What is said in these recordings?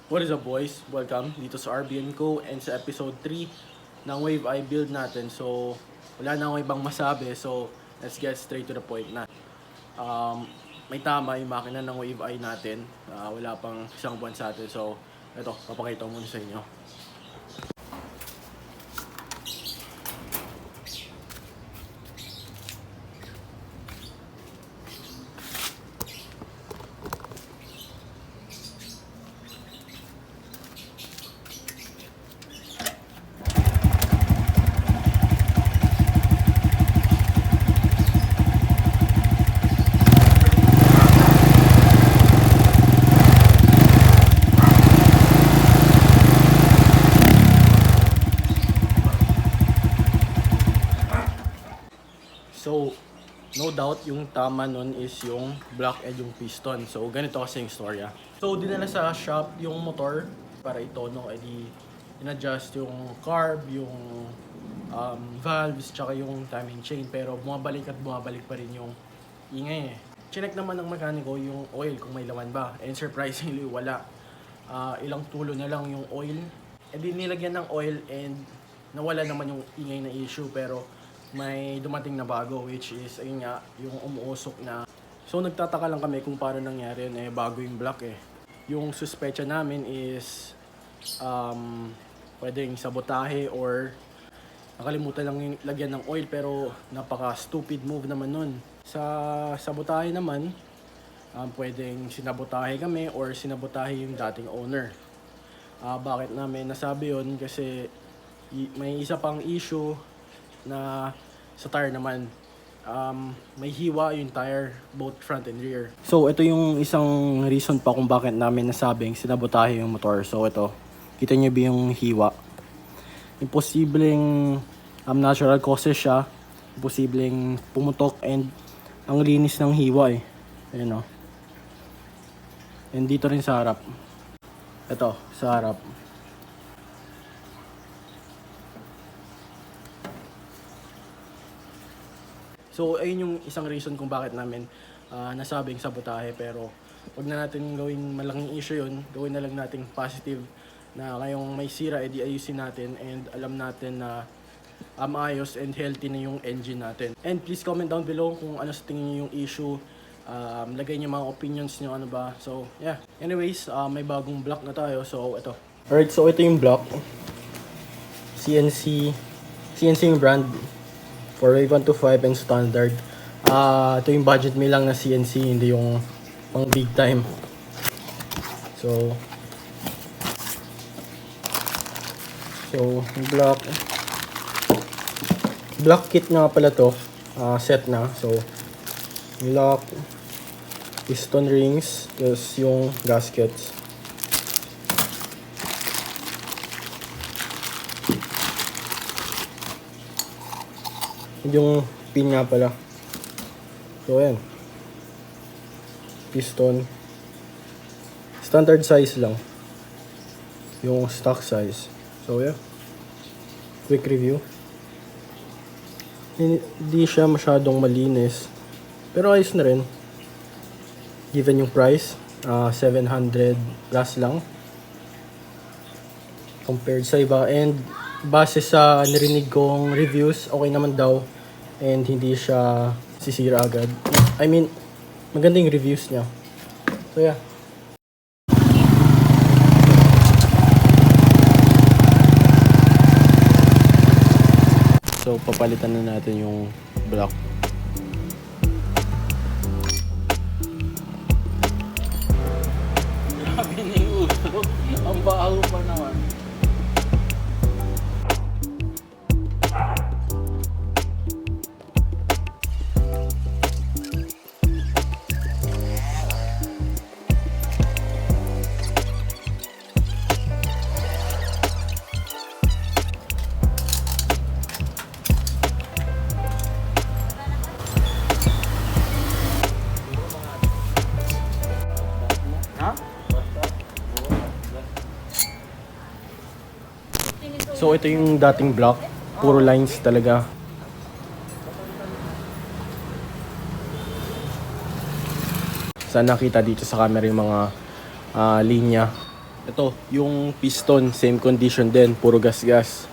What is up boys? Welcome dito sa RBN ko and sa episode 3 ng Wave I build natin. So, wala na akong ibang masabi. So, let's get straight to the point na. May tama yung makina ng Wave I natin. Wala pang isang buwan sa atin. So, ito, papakita ko muna sa inyo. So, no doubt yung tama nun is yung block and yung piston. So, ganito kasi yung storya. So, dinala sa shop yung motor para itono, edi in-adjust yung carb, yung valves, tsaka yung timing chain. Pero bumabalik at bumabalik pa rin yung ingay eh. Chinek naman ng mekaniko yung oil kung may laman ba. And surprisingly, wala. Ilang tulo na lang yung oil. Edi nilagyan ng oil and nawala naman yung ingay na issue. Pero may dumating na bago, which is ayun nga, yung umuusok na. So nagtataka lang kami kung paano nangyari yun, eh bago yung block eh. Yung suspecha namin is pwedeng sabotahe or nakalimutan lang yung lagyan ng oil, pero napaka stupid move naman nun. Sa sabotahe naman, pwedeng sinabotahe kami or sinabotahe yung dating owner. Bakit namin nasabi yun? Kasi may isa pang issue na sa tire naman, may hiwa yung tire, both front and rear. So ito yung isang reason pa kung bakit namin nasabing sinabotahe yung motor. So ito, kita nyo ba yung hiwa? Imposibleng natural causes siya. Imposibleng pumutok and ang linis ng hiwa eh. Ayan o. And dito rin sa harap. Ito, sa harap. So, ayun yung isang reason kung bakit namin nasabing sabotahe. Pero, wag na natin gawing malaking issue yun. Gawin na lang nating positive na ngayong may sira, edi ayusin natin. And alam natin na ayos and healthy na yung engine natin. And please comment down below kung ano sa tingin nyo yung issue. Lagay nyo mga opinions nyo, ano ba. So, yeah. Anyways, may bagong block na tayo. So, ito. Alright, so ito yung block. CNC yung brand. For Wave 125 and standard. Ito yung budget meal lang na CNC, hindi yung pang big time. So yung block kit nga pala to, set na. So block, piston rings, tapos yung gaskets. Yung pin nga pala. So ayan, piston standard size lang, yung stock size. So yeah, quick review. Hindi siya masyadong malinis, pero ayos na rin given yung price. 700 plus lang compared sa iba, and base sa narinig kong reviews, okay naman daw and hindi siya sisira agad. I mean, maganda yung reviews niya. So yeah. So papalitan na natin yung block. Grabe na yung ulo. Ang baho pa naman. So ito yung dating block, puro lines talaga. Sana nakita dito sa camera yung mga linya. Ito, yung piston, same condition din, puro gas-gas.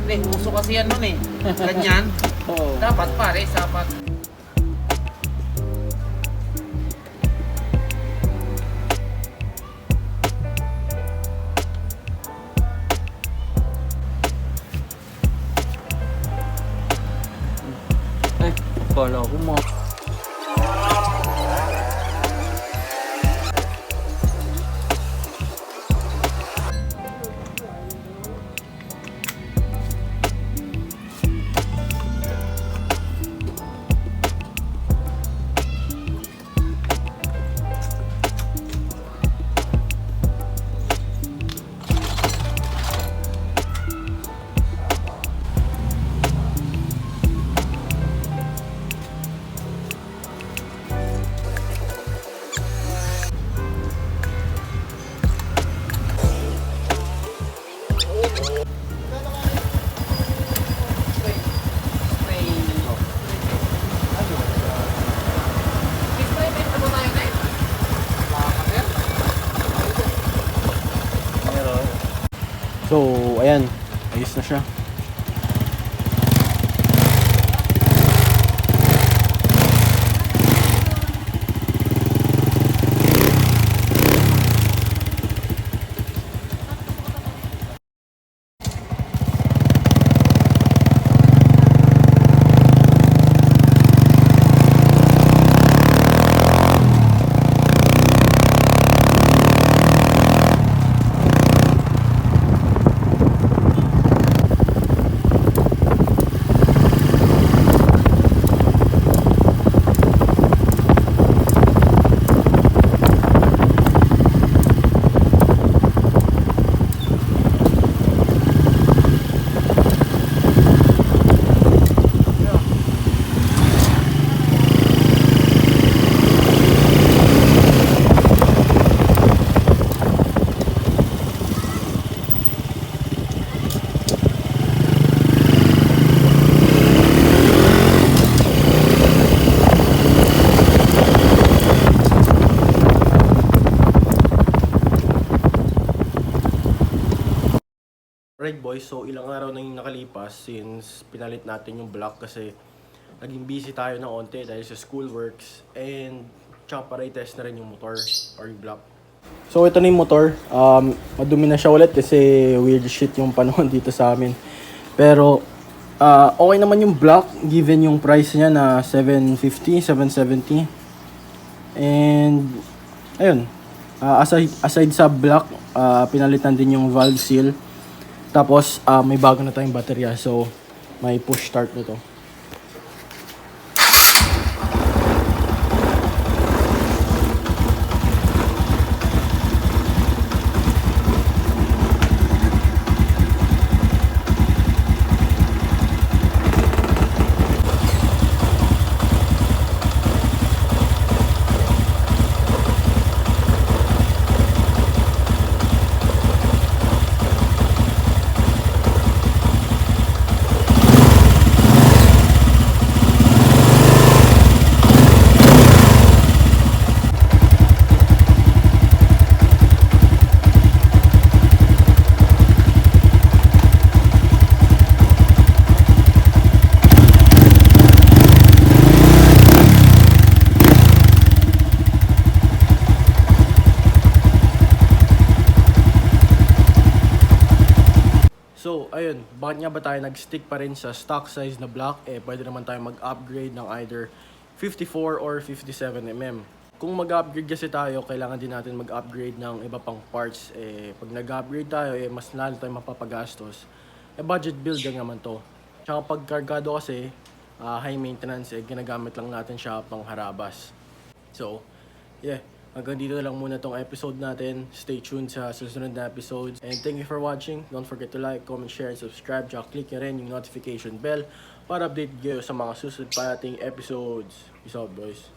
Hindi, uso kasi yan nun eh. Ganyan. Dapat pare, sapat. Kala ko mga... So, ayan. Ayos na siya. Right boys, so ilang araw na yung nakalipas since pinalit natin yung block kasi naging busy tayo ng onte dahil sa schoolworks and tsaka para i-test na rin yung motor or yung block. So ito na yung motor, madumi na siya ulit kasi weird shit yung panahon dito sa amin. Pero okay naman yung block given yung price niya na 750, 770. And ayun, aside sa block, pinalitan din yung valve seal. Tapos, may bago na tayong baterya. So, may push start nito. yun, bakit nga ba tayo nag-stick pa rin sa stock size na block? Pwede naman tayo mag-upgrade ng either 54 or 57mm. Kung mag-upgrade kasi tayo, kailangan din natin mag-upgrade ng iba pang parts. Pag nag-upgrade tayo, mas lalo tayo mapapagastos. Budget build lang naman to. Tsaka pag kargado kasi, high maintenance, ginagamit lang natin siya pang harabas. So, yeah. Hanggang dito na lang muna tong episode natin. Stay tuned sa susunod na episodes. And thank you for watching. Don't forget to like, comment, share, and subscribe. Tsaka click nyo rin yung notification bell para update kayo sa mga susunod pa nating episodes. Peace out, boys.